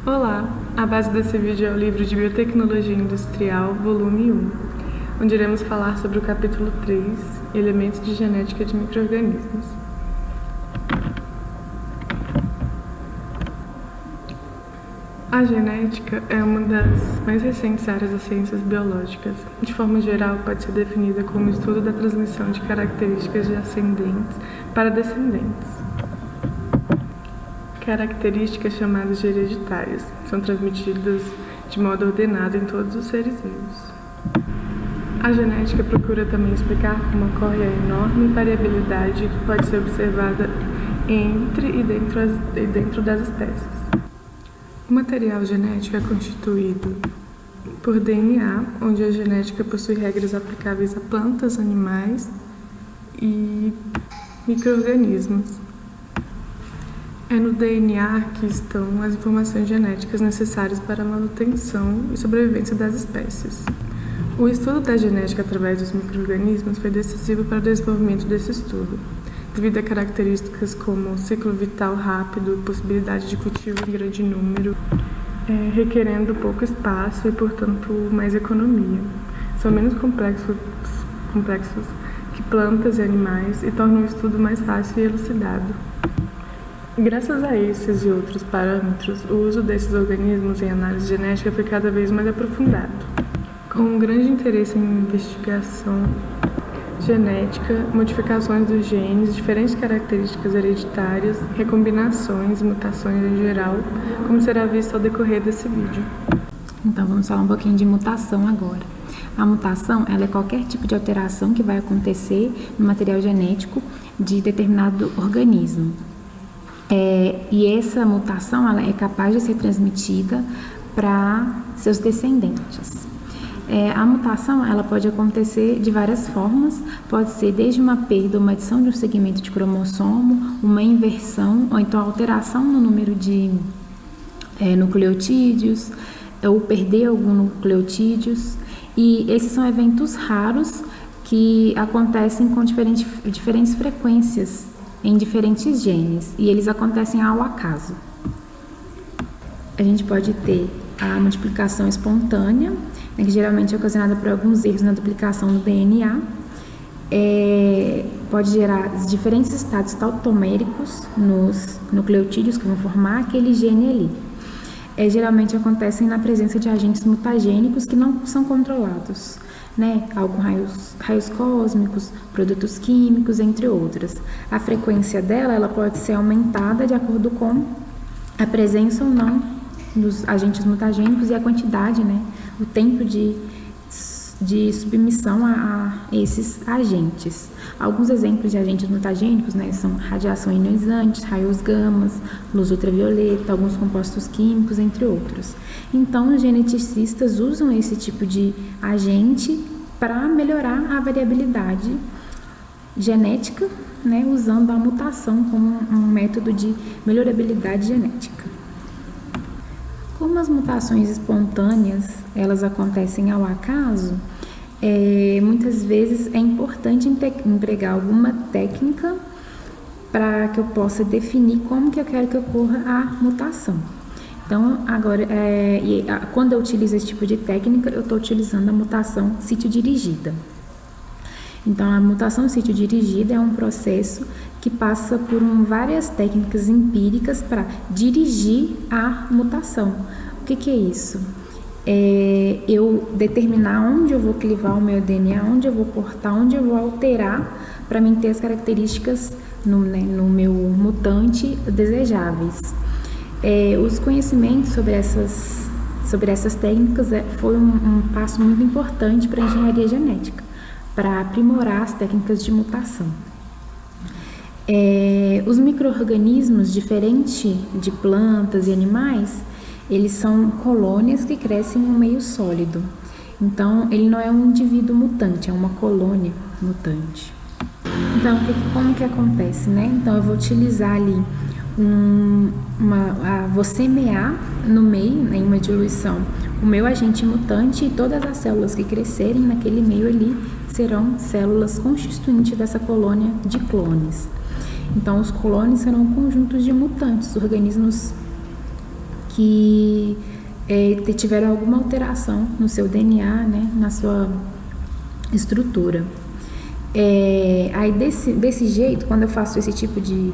Olá! A base desse vídeo é o livro de Biotecnologia Industrial, volume 1, onde iremos falar sobre o capítulo 3, Elementos de Genética de Micro-organismos. A genética é uma das mais recentes áreas das ciências biológicas. De forma geral, pode ser definida como o estudo da transmissão de características de ascendentes para descendentes. Características chamadas de hereditárias são transmitidas de modo ordenado em todos os seres vivos. A genética procura também explicar como ocorre a enorme variabilidade que pode ser observada entre e dentro das espécies. O material genético é constituído por DNA, onde a genética possui regras aplicáveis a plantas, animais e micro-organismos. É no DNA que estão as informações genéticas necessárias para a manutenção e sobrevivência das espécies. O estudo da genética através dos micro-organismos foi decisivo para o desenvolvimento desse estudo, devido a características como ciclo vital rápido, possibilidade de cultivo em grande número, requerendo pouco espaço e, portanto, mais economia. São menos complexos que plantas e animais e tornam o estudo mais fácil e elucidado. Graças a esses e outros parâmetros, o uso desses organismos em análise genética foi cada vez mais aprofundado. Com um grande interesse em investigação genética, modificações dos genes, diferentes características hereditárias, recombinações e mutações em geral, como será visto ao decorrer desse vídeo. Então vamos falar um pouquinho de mutação agora. A mutação, ela é qualquer tipo de alteração que vai acontecer no material genético de determinado organismo. E essa mutação ela é capaz de ser transmitida para seus descendentes. A mutação ela pode acontecer de várias formas, pode ser desde uma perda ou uma adição de um segmento de cromossomo, uma inversão ou então alteração no número de nucleotídeos, ou perder algum nucleotídeos. E esses são eventos raros que acontecem com diferentes frequências em diferentes genes, e eles acontecem ao acaso. A gente pode ter a multiplicação espontânea, né, que geralmente é ocasionada por alguns erros na duplicação do DNA, pode gerar diferentes estados tautoméricos nos nucleotídeos que vão formar aquele gene ali. Geralmente acontecem na presença de agentes mutagênicos que não são controlados, né? Alguns raios cósmicos, produtos químicos, entre outras. A frequência dela ela pode ser aumentada de acordo com a presença ou não dos agentes mutagênicos e a quantidade, né? O tempo de submissão a esses agentes. Alguns exemplos de agentes mutagênicos, né, são radiação ionizante, raios gamas, luz ultravioleta, alguns compostos químicos, entre outros. Então, os geneticistas usam esse tipo de agente para melhorar a variabilidade genética, né, usando a mutação como um método de melhorabilidade genética. Como as mutações espontâneas elas acontecem ao acaso, muitas vezes é importante empregar alguma técnica para que eu possa definir como que eu quero que ocorra a mutação. Então, agora, quando eu utilizo esse tipo de técnica, eu estou utilizando a mutação sítio-dirigida. Então, a mutação sítio-dirigida é um processo que passa por várias técnicas empíricas para dirigir a mutação. O que é isso? Eu determinar onde eu vou clivar o meu DNA, onde eu vou cortar, onde eu vou alterar para manter as características no meu mutante desejáveis. Os conhecimentos sobre essas técnicas foi um passo muito importante para a engenharia genética, para aprimorar as técnicas de mutação. Os micro-organismos, diferente de plantas e animais, eles são colônias que crescem em um meio sólido. Então, ele não é um indivíduo mutante, é uma colônia mutante. Então, como que acontece, né? Então, eu vou utilizar ali vou semear no meio, em uma diluição, o meu agente mutante, e todas as células que crescerem naquele meio ali serão células constituintes dessa colônia de clones. Então, os clones serão conjuntos de mutantes, organismos que tiveram alguma alteração no seu DNA, né, na sua estrutura. Aí desse jeito, quando eu faço esse tipo de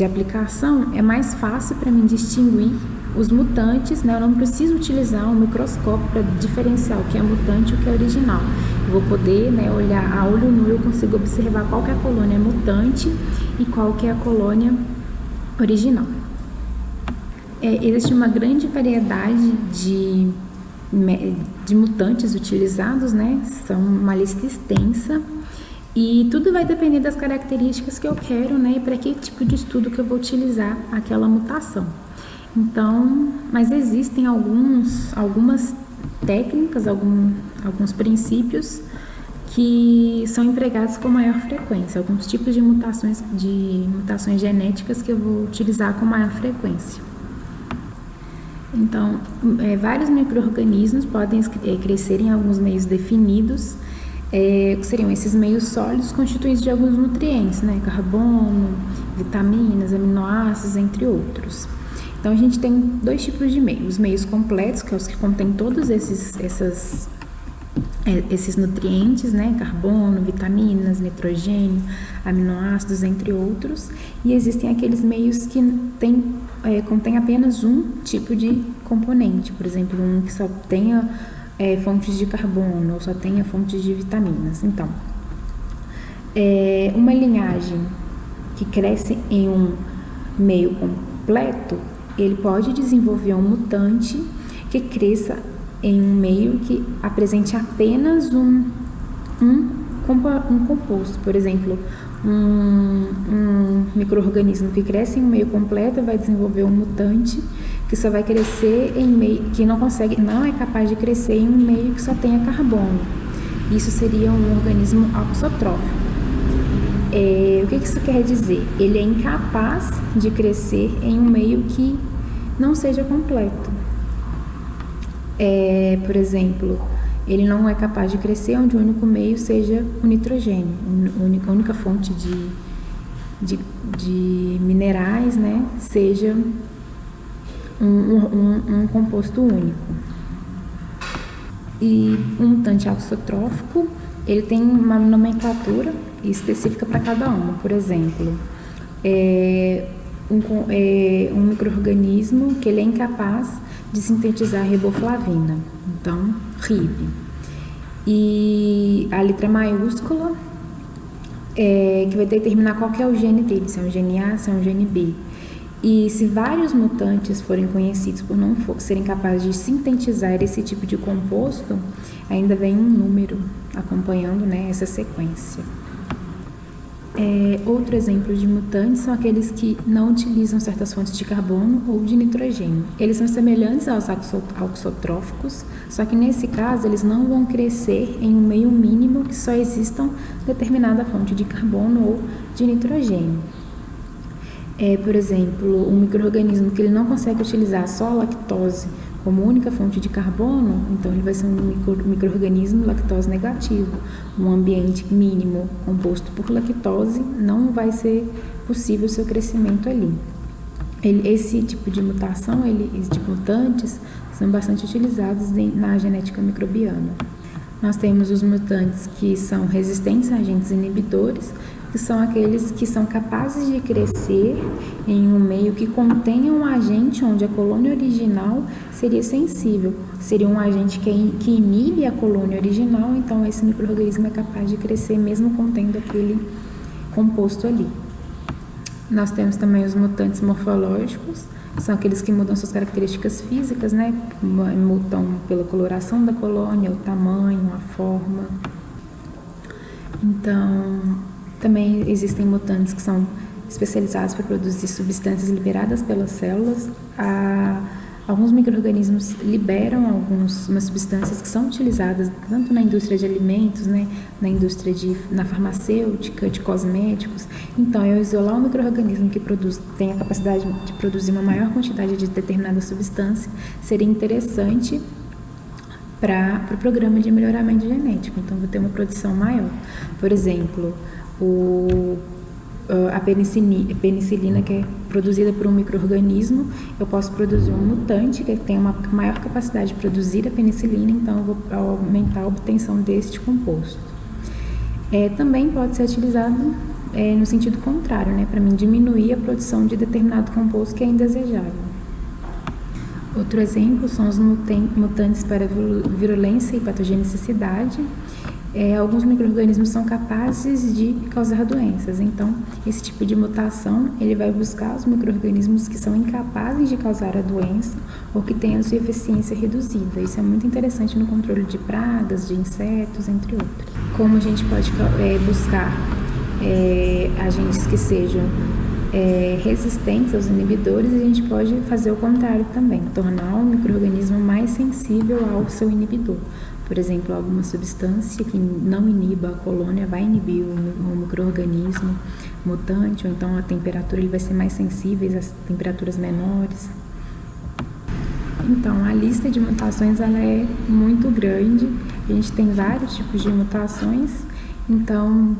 aplicação, é mais fácil para mim distinguir os mutantes, né? Eu não preciso utilizar um microscópio para diferenciar o que é mutante e o que é original. Eu vou poder, né, olhar a olho nu, eu consigo observar qual que é a colônia mutante e qual que é a colônia original. Existe uma grande variedade de mutantes utilizados, né? São uma lista extensa. E tudo vai depender das características que eu quero, né? E para que tipo de estudo que eu vou utilizar aquela mutação. Então, mas existem algumas técnicas, alguns princípios que são empregados com maior frequência, alguns tipos de mutações genéticas que eu vou utilizar com maior frequência. Então, vários micro-organismos podem crescer em alguns meios definidos, seriam esses meios sólidos constituídos de alguns nutrientes, né? Carbono, vitaminas, aminoácidos, entre outros. Então, a gente tem dois tipos de meios. Os meios completos, que é os que contêm todos esses nutrientes, né? Carbono, vitaminas, nitrogênio, aminoácidos, entre outros. E existem aqueles meios que contêm apenas um tipo de componente. Por exemplo, um que só tenha fontes de carbono ou só tenha fontes de vitaminas. Então, uma linhagem que cresce em um meio completo, ele pode desenvolver um mutante que cresça em um meio que apresente apenas um composto. Por exemplo, um micro-organismo que cresce em um meio completo vai desenvolver um mutante que só vai crescer em meio que não é capaz de crescer em um meio que só tenha carbono. Isso seria um organismo auxotrófico. O que isso quer dizer? Ele é incapaz de crescer em um meio que não seja completo. Por exemplo, ele não é capaz de crescer onde o único meio seja o nitrogênio, a única fonte de minerais, né, seja um composto único. E um mutante auxotrófico, ele tem uma nomenclatura específica para cada uma. Por exemplo, um micro-organismo que ele é incapaz de sintetizar riboflavina, então RIB. E a letra maiúscula que vai determinar qual que é o gene dele, se é um gene A, se é um gene B. E se vários mutantes forem conhecidos por não serem capazes de sintetizar esse tipo de composto, ainda vem um número acompanhando, né, essa sequência. Outro exemplo de mutantes são aqueles que não utilizam certas fontes de carbono ou de nitrogênio. Eles são semelhantes aos auxotróficos, só que nesse caso eles não vão crescer em um meio mínimo que só existam determinada fonte de carbono ou de nitrogênio. Por exemplo, um micro-organismo que ele não consegue utilizar só a lactose como única fonte de carbono, então ele vai ser um micro-organismo lactose negativo. Um ambiente mínimo composto por lactose não vai ser possível o seu crescimento ali. Esse tipo de mutação, esses tipo de mutantes, são bastante utilizados na genética microbiana. Nós temos os mutantes que são resistentes a agentes inibidores, que são aqueles que são capazes de crescer em um meio que contenha um agente onde a colônia original seria sensível. Seria um agente que inibe a colônia original, então esse micro-organismo é capaz de crescer mesmo contendo aquele composto ali. Nós temos também os mutantes morfológicos, que são aqueles que mudam suas características físicas, né? Mutam pela coloração da colônia, o tamanho, a forma. Então, também existem mutantes que são especializados para produzir substâncias liberadas pelas células. Alguns micro-organismos liberam umas substâncias que são utilizadas tanto na indústria de alimentos, né, na farmacêutica, de cosméticos. Então, eu isolar um micro-organismo que tem a capacidade de produzir uma maior quantidade de determinada substância seria interessante para o programa de melhoramento genético. Então, vou ter uma produção maior. Por exemplo, a penicilina, que é produzida por um micro-organismo, eu posso produzir um mutante que tem uma maior capacidade de produzir a penicilina, então eu vou aumentar a obtenção deste composto. Também pode ser utilizado no sentido contrário, né, para mim diminuir a produção de determinado composto que é indesejável. Outro exemplo são os mutantes para virulência e patogenicidade. Alguns micro-organismos são capazes de causar doenças, então esse tipo de mutação ele vai buscar os micro-organismos que são incapazes de causar a doença ou que têm a sua eficiência reduzida. Isso é muito interessante no controle de pragas, de insetos, entre outros. Como a gente pode buscar agentes que sejam resistentes aos inibidores, a gente pode fazer o contrário também, tornar o micro-organismo mais sensível ao seu inibidor. Por exemplo, alguma substância que não iniba a colônia vai inibir o micro-organismo mutante, ou então a temperatura ele vai ser mais sensível às temperaturas menores. Então, a lista de mutações ela é muito grande, a gente tem vários tipos de mutações, então,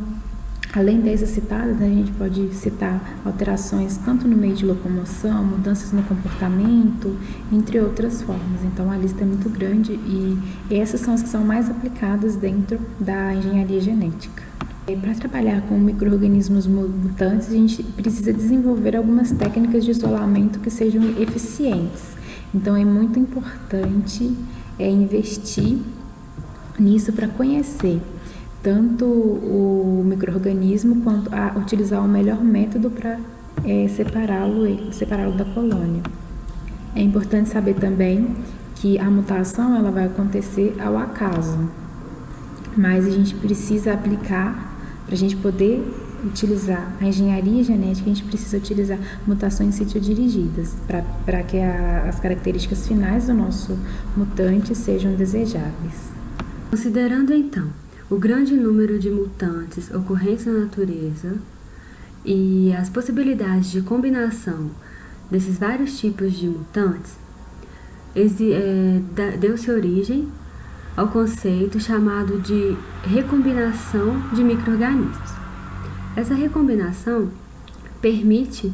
além dessas citadas, a gente pode citar alterações tanto no meio de locomoção, mudanças no comportamento, entre outras formas. Então, a lista é muito grande e essas são as que são mais aplicadas dentro da engenharia genética. Para trabalhar com micro-organismos mutantes, a gente precisa desenvolver algumas técnicas de isolamento que sejam eficientes. Então, é muito importante investir nisso para conhecer tanto o micro-organismo quanto a utilizar o melhor método para separá-lo da colônia. É importante saber também que a mutação ela vai acontecer ao acaso, mas a gente precisa aplicar, para a gente poder utilizar a engenharia genética, a gente precisa utilizar mutações sítio-dirigidas para que as características finais do nosso mutante sejam desejáveis. Considerando então o grande número de mutantes ocorrentes na natureza e as possibilidades de combinação desses vários tipos de mutantes, deu-se origem ao conceito chamado de recombinação de micro-organismos. Essa recombinação permite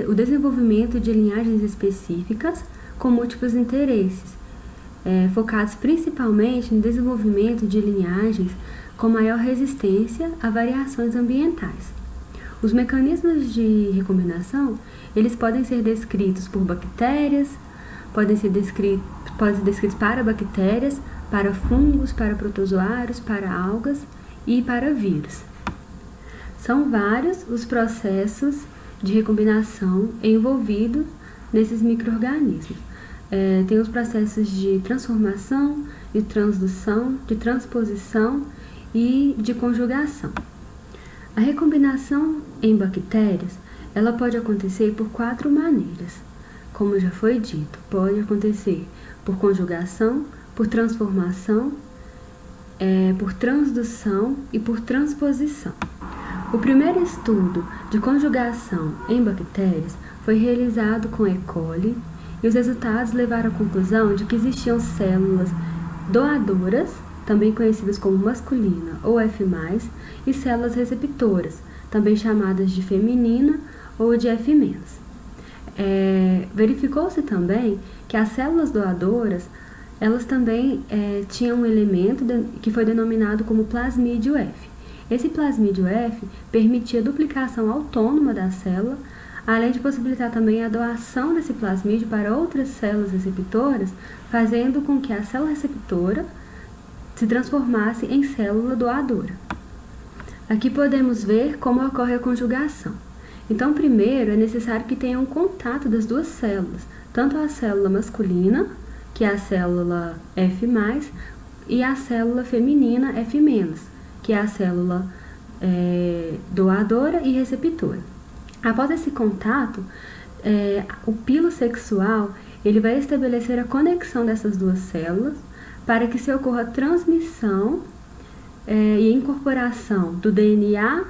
o desenvolvimento de linhagens específicas com múltiplos interesses, focados principalmente no desenvolvimento de linhagens com maior resistência a variações ambientais. Os mecanismos de recombinação, eles podem ser descritos por bactérias, podem ser descritos para bactérias, para fungos, para protozoários, para algas e para vírus. São vários os processos de recombinação envolvidos nesses micro-organismos. Tem os processos de transformação, de transdução, de transposição e de conjugação. A recombinação em bactérias, ela pode acontecer por 4 maneiras. Como já foi dito, pode acontecer por conjugação, por transformação, por transdução e por transposição. O primeiro estudo de conjugação em bactérias foi realizado com E. coli, e os resultados levaram à conclusão de que existiam células doadoras, também conhecidas como masculina ou F+, e células receptoras, também chamadas de feminina ou de F-. Verificou-se também que as células doadoras, elas também tinham um elemento que foi denominado como plasmídio F. Esse plasmídio F permitia a duplicação autônoma da célula, além de possibilitar também a doação desse plasmídio para outras células receptoras, fazendo com que a célula receptora se transformasse em célula doadora. Aqui podemos ver como ocorre a conjugação. Então, primeiro é necessário que tenha um contato das duas células, tanto a célula masculina, que é a célula F+, e a célula feminina F-, que é a célula doadora e receptora. Após esse contato, o pilo sexual ele vai estabelecer a conexão dessas duas células para que se ocorra a transmissão e incorporação do DNA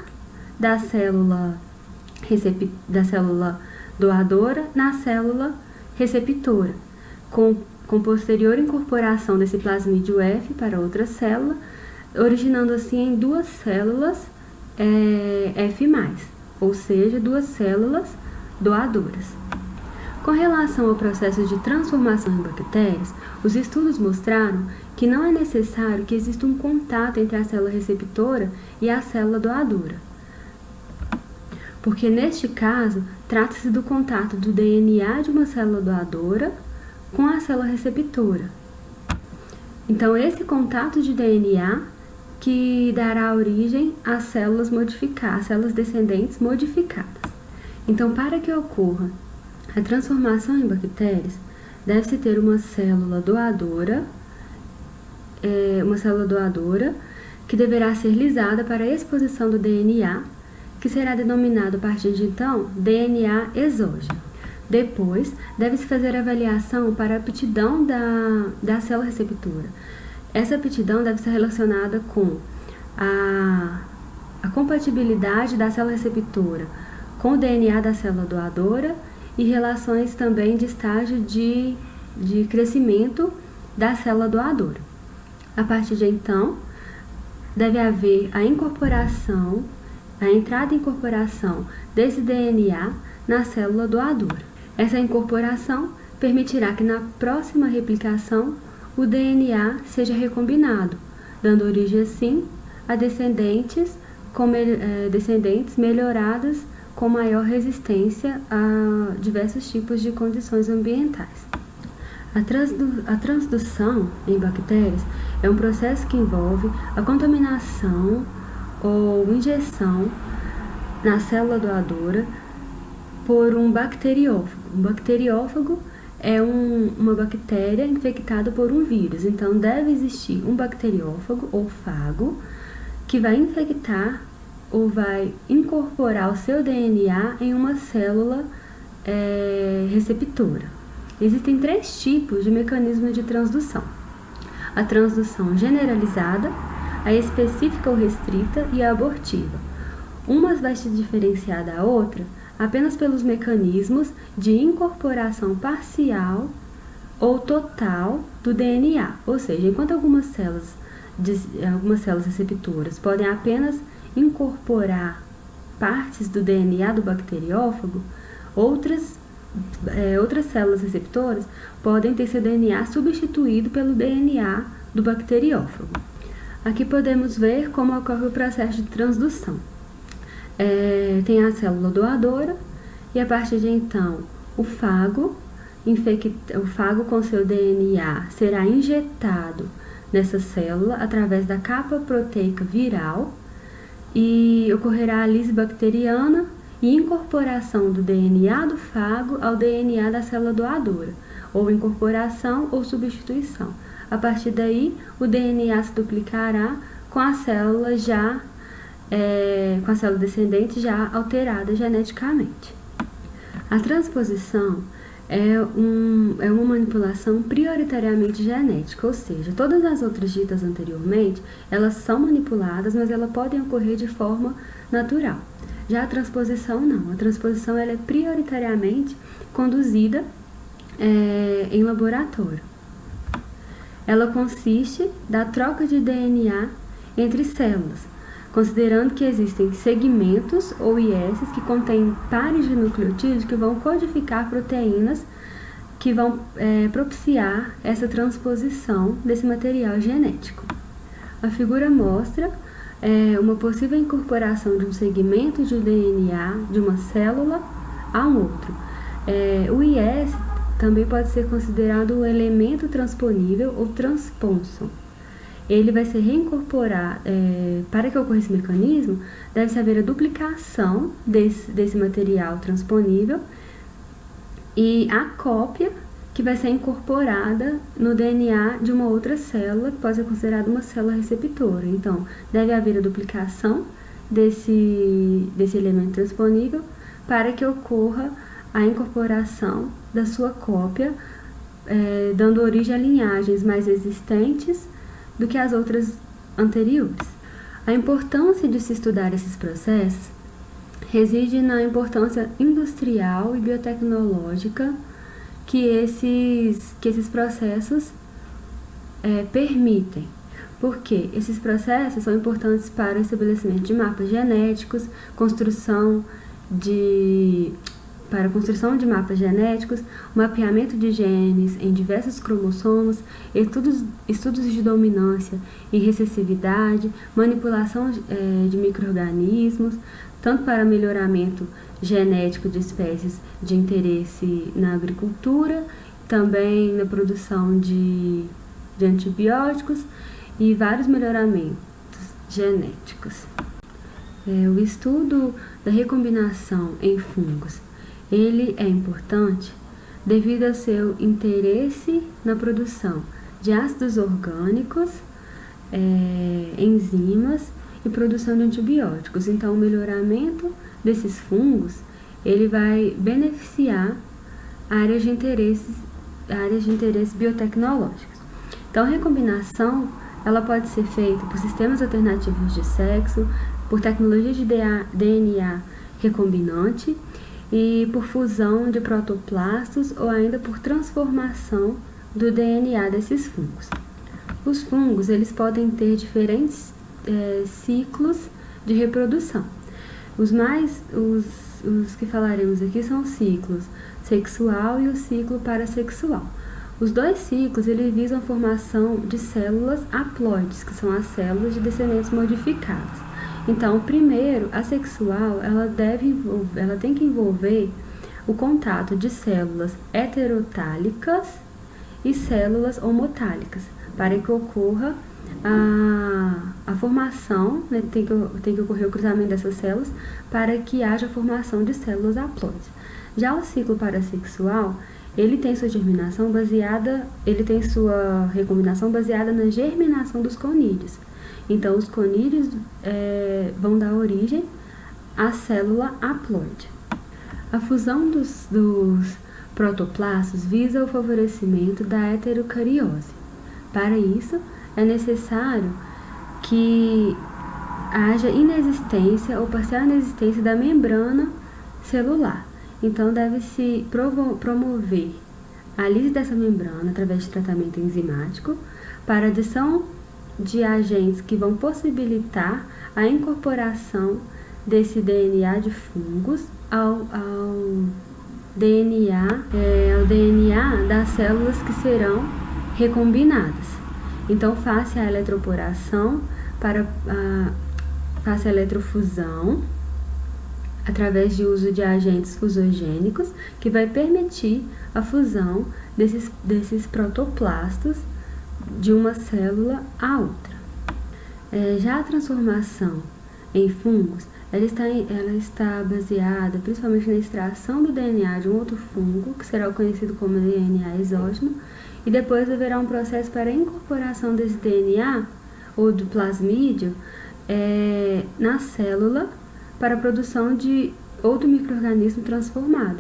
da célula doadora na célula receptora, com posterior incorporação desse plasmídio F para outra célula, originando assim em duas células F+, ou seja, 2 células doadoras. Com relação ao processo de transformação em bactérias, os estudos mostraram que não é necessário que exista um contato entre a célula receptora e a célula doadora, porque neste caso trata-se do contato do DNA de uma célula doadora com a célula receptora. Então, esse contato de DNA que dará origem às células modificadas, células descendentes modificadas. Então, para que ocorra a transformação em bactérias, deve-se ter uma célula doadora que deverá ser lisada para a exposição do DNA, que será denominado a partir de então DNA exógeno. Depois, deve-se fazer avaliação para a aptidão da célula receptora. Essa aptidão deve ser relacionada com a compatibilidade da célula receptora com o DNA da célula doadora e relações também de estágio de crescimento da célula doadora. A partir de então, deve haver a entrada e incorporação desse DNA na célula doadora. Essa incorporação permitirá que na próxima replicação o DNA seja recombinado, dando origem assim a descendentes melhoradas com maior resistência a diversos tipos de condições ambientais. A transdução em bactérias é um processo que envolve a contaminação ou injeção na célula doadora por um bacteriófago. Um bacteriófago é uma bactéria infectada por um vírus, então deve existir um bacteriófago ou fago que vai infectar ou vai incorporar o seu DNA em uma célula receptora. Existem 3 tipos de mecanismo de transdução: a transdução generalizada, a específica ou restrita e a abortiva. Uma vai se diferenciar da outra apenas pelos mecanismos de incorporação parcial ou total do DNA, ou seja, enquanto algumas células receptoras podem apenas incorporar partes do DNA do bacteriófago, outras células receptoras podem ter seu DNA substituído pelo DNA do bacteriófago. Aqui podemos ver como ocorre o processo de transdução. Tem a célula doadora e a partir de então o fago com seu DNA será injetado nessa célula através da capa proteica viral e ocorrerá a lise bacteriana e incorporação do DNA do fago ao DNA da célula doadora, ou incorporação ou substituição. A partir daí, o DNA se duplicará com a célula descendente já alterada geneticamente. A transposição é uma manipulação prioritariamente genética, ou seja, todas as outras ditas anteriormente, elas são manipuladas, mas elas podem ocorrer de forma natural. Já a transposição não, a transposição ela é prioritariamente conduzida em laboratório. Ela consiste da troca de DNA entre células, considerando que existem segmentos ou ISs que contêm pares de nucleotídeos que vão codificar proteínas que vão propiciar essa transposição desse material genético. A figura mostra uma possível incorporação de um segmento de DNA de uma célula a um outro. O IS também pode ser considerado um elemento transponível ou transponson. Ele vai ser reincorporado. Para que ocorra esse mecanismo, deve-se haver a duplicação desse material transponível e a cópia que vai ser incorporada no DNA de uma outra célula, que pode ser considerada uma célula receptora. Então, deve haver a duplicação desse elemento transponível para que ocorra a incorporação da sua cópia, dando origem a linhagens mais existentes do que as outras anteriores. A importância de se estudar esses processos reside na importância industrial e biotecnológica que esses processos permitem, porque esses processos são importantes para o estabelecimento de mapas genéticos, para a construção de mapas genéticos, mapeamento de genes em diversos cromossomos, estudos de dominância e recessividade, manipulação de micro-organismos, tanto para melhoramento genético de espécies de interesse na agricultura, também na produção de antibióticos e vários melhoramentos genéticos. O estudo da recombinação em fungos, ele é importante devido ao seu interesse na produção de ácidos orgânicos, enzimas e produção de antibióticos. Então, o melhoramento desses fungos, ele vai beneficiar áreas de interesse biotecnológicos. Então, a recombinação, ela pode ser feita por sistemas alternativos de sexo, por tecnologia de DNA recombinante e por fusão de protoplastos ou ainda por transformação do DNA desses fungos. Os fungos, eles podem ter diferentes ciclos de reprodução. Os que falaremos aqui são o ciclo sexual e o ciclo parassexual. Os dois ciclos, eles visam a formação de células haploides, que são as células de descendentes modificados. Então, primeiro, a sexual, ela tem que envolver o contato de células heterotálicas e células homotálicas, para que ocorra a formação, né, tem que ocorrer o cruzamento dessas células para que haja a formação de células haploides. Já o ciclo parassexual, ele tem sua recombinação baseada na germinação dos conídeos. Então, os conídeos vão dar origem à célula haploide. A fusão dos protoplastos visa o favorecimento da heterocariose. Para isso, é necessário que haja inexistência ou parcial inexistência da membrana celular. Então, deve-se promover a lise dessa membrana através de tratamento enzimático para adição de agentes que vão possibilitar a incorporação desse DNA de fungos ao DNA das células que serão recombinadas. Então, faça a eletroporação faça a eletrofusão através de uso de agentes fusogênicos que vai permitir a fusão desses protoplastos de uma célula a outra. Já a transformação em fungos, ela está baseada principalmente na extração do DNA de um outro fungo, que será conhecido como DNA exógeno, e depois haverá um processo para a incorporação desse DNA ou do plasmídio na célula para a produção de outro micro-organismo transformado.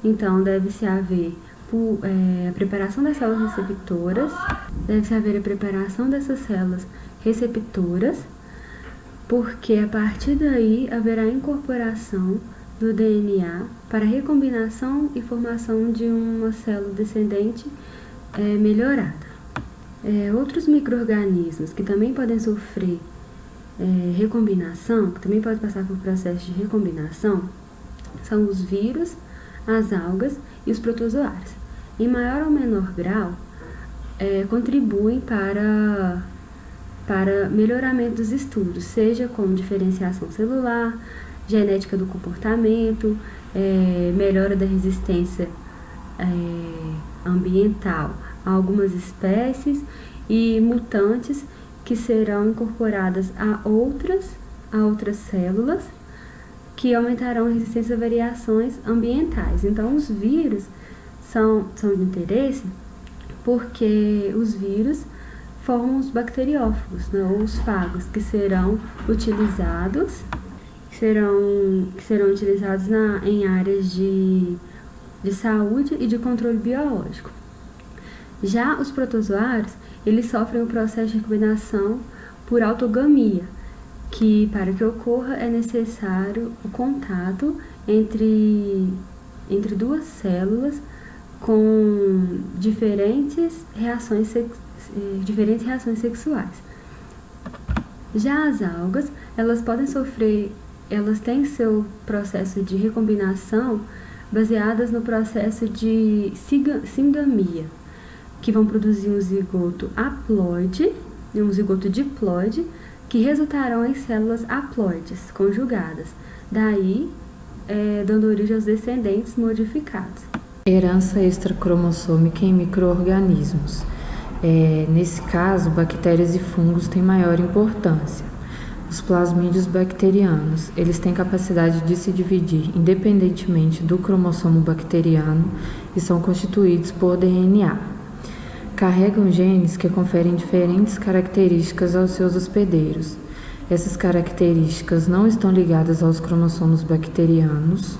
Então, deve-se haver a preparação das células receptoras, porque a partir daí haverá a incorporação do DNA para recombinação e formação de uma célula descendente melhorada. Outros micro-organismos que também podem sofrer recombinação, que também podem passar por processo de recombinação, são os vírus, as algas e os protozoários. Em maior ou menor grau, contribuem para melhoramento dos estudos, seja com diferenciação celular, genética do comportamento, melhora da resistência ambiental a algumas espécies e mutantes que serão incorporadas a outras células que aumentarão a resistência a variações ambientais. Então, os vírus são de interesse porque os vírus formam os bacteriófagos, né, ou os fagos, que serão utilizados em áreas de saúde e de controle biológico. Já os protozoários, eles sofrem o processo de recombinação por autogamia, que para que ocorra é necessário o contato entre duas células com diferentes reações sexuais. Já as algas, elas têm seu processo de recombinação baseadas no processo de singamia, que vão produzir um zigoto haploide e um zigoto diploide, que resultarão em células haploides conjugadas, daí dando origem aos descendentes modificados. Herança extracromossômica em micro-organismos. Nesse caso, bactérias e fungos têm maior importância. Os plasmídios bacterianos, eles têm capacidade de se dividir independentemente do cromossomo bacteriano e são constituídos por DNA. Carregam genes que conferem diferentes características aos seus hospedeiros. Essas características não estão ligadas aos cromossomos bacterianos,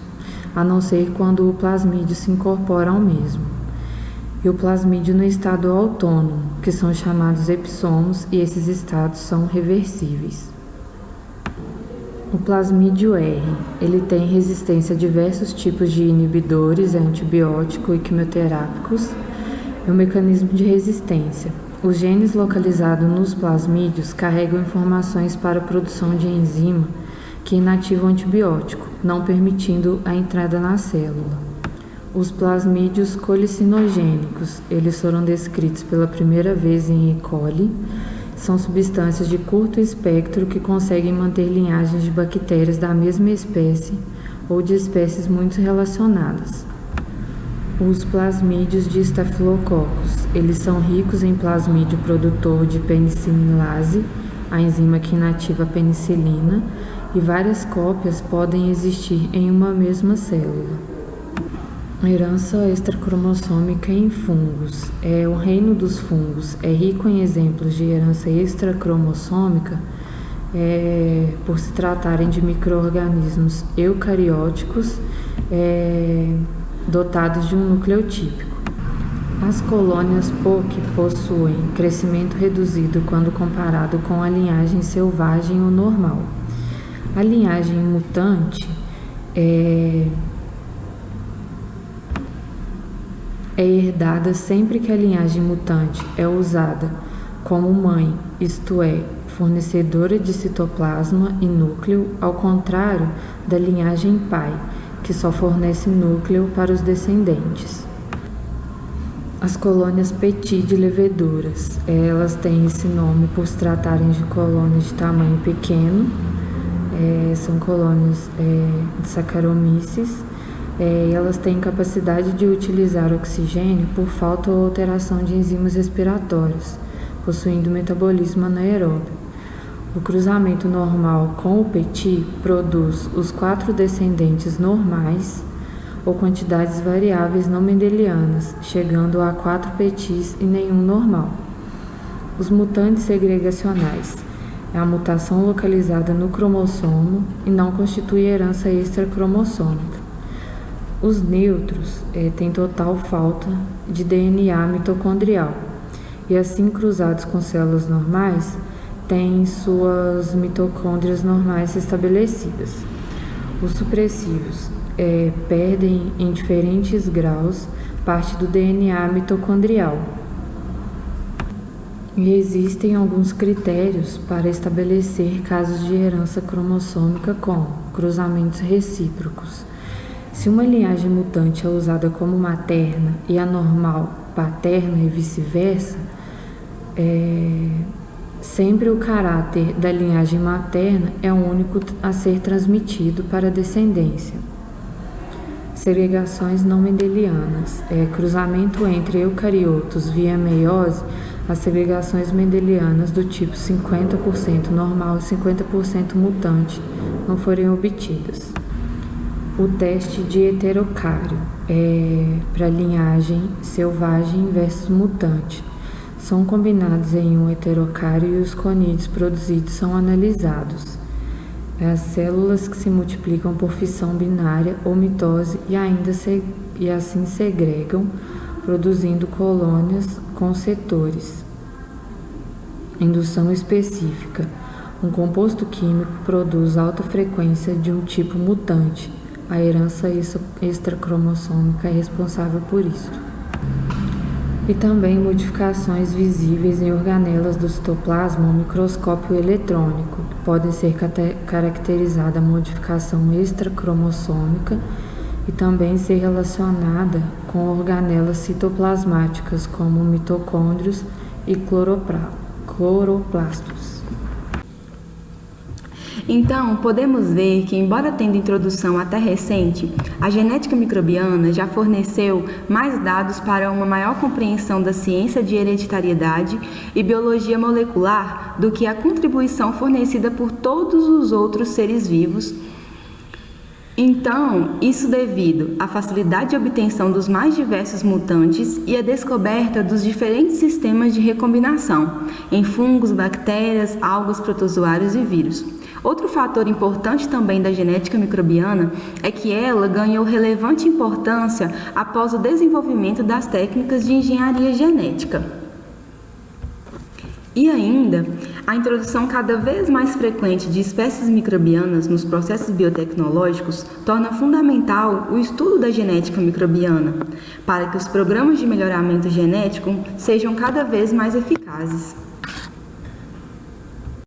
a não ser quando o plasmídio se incorpora ao mesmo. E o plasmídio no estado autônomo, que são chamados epissomos, e esses estados são reversíveis. O plasmídio R, ele tem resistência a diversos tipos de inibidores, antibiótico e quimioterápicos. É um mecanismo de resistência. Os genes localizados nos plasmídios carregam informações para a produção de enzima que inativa o antibiótico, não permitindo a entrada na célula. Os plasmídios colicinogênicos, eles foram descritos pela primeira vez em E. coli. São substâncias de curto espectro que conseguem manter linhagens de bactérias da mesma espécie ou de espécies muito relacionadas. Os plasmídios de estafilococcus, eles são ricos em plasmídio produtor de penicilase, a enzima que inativa a penicilina, e várias cópias podem existir em uma mesma célula. Herança extracromossômica em fungos. O reino dos fungos é rico em exemplos de herança extracromossômica por se tratarem de micro-organismos eucarióticos dotados de um nucleotípico. As colônias POC possuem crescimento reduzido quando comparado com a linhagem selvagem ou normal. A linhagem mutante é herdada sempre que a linhagem mutante é usada como mãe, isto é, fornecedora de citoplasma e núcleo, ao contrário da linhagem pai, que só fornece núcleo para os descendentes. As colônias petit de leveduras, elas têm esse nome por se tratarem de colônias de tamanho pequeno, são colônias de Saccharomyces, elas têm capacidade de utilizar oxigênio por falta ou alteração de enzimas respiratórias, possuindo metabolismo anaeróbio. O cruzamento normal com o petit produz os 4 descendentes normais ou quantidades variáveis não mendelianas, chegando a 4 petits e nenhum normal. Os mutantes segregacionais é a mutação localizada no cromossomo e não constitui herança extracromossômica. Os neutros têm total falta de DNA mitocondrial e, assim cruzados com células normais, têm suas mitocôndrias normais estabelecidas. Os supressivos perdem em diferentes graus parte do DNA mitocondrial. E existem alguns critérios para estabelecer casos de herança cromossômica como cruzamentos recíprocos. Se uma linhagem mutante é usada como materna e a normal paterna e vice-versa, sempre o caráter da linhagem materna é o único a ser transmitido para a descendência. Segregações não mendelianas, cruzamento entre eucariotos via meiose, as segregações mendelianas do tipo 50% normal e 50% mutante não forem obtidas. O teste de heterocário para linhagem selvagem versus mutante. São combinados em um heterocário e os conídeos produzidos são analisados. As células que se multiplicam por fissão binária ou mitose e assim segregam, produzindo colônias com setores. Indução específica. Um composto químico produz alta frequência de um tipo mutante. A herança extracromossômica é responsável por isso. e também modificações visíveis em organelas do citoplasma ao microscópio eletrônico. Podem ser caracterizada a modificação extracromossômica e também ser relacionada com organelas citoplasmáticas como mitocôndrios e cloroplastos. Então, podemos ver que, embora tendo introdução até recente, a genética microbiana já forneceu mais dados para uma maior compreensão da ciência de hereditariedade e biologia molecular do que a contribuição fornecida por todos os outros seres vivos. Então, isso devido à facilidade de obtenção dos mais diversos mutantes e à descoberta dos diferentes sistemas de recombinação em fungos, bactérias, algas, protozoários e vírus. Outro fator importante também da genética microbiana é que ela ganhou relevante importância após o desenvolvimento das técnicas de engenharia genética. E ainda, a introdução cada vez mais frequente de espécies microbianas nos processos biotecnológicos torna fundamental o estudo da genética microbiana, para que os programas de melhoramento genético sejam cada vez mais eficazes.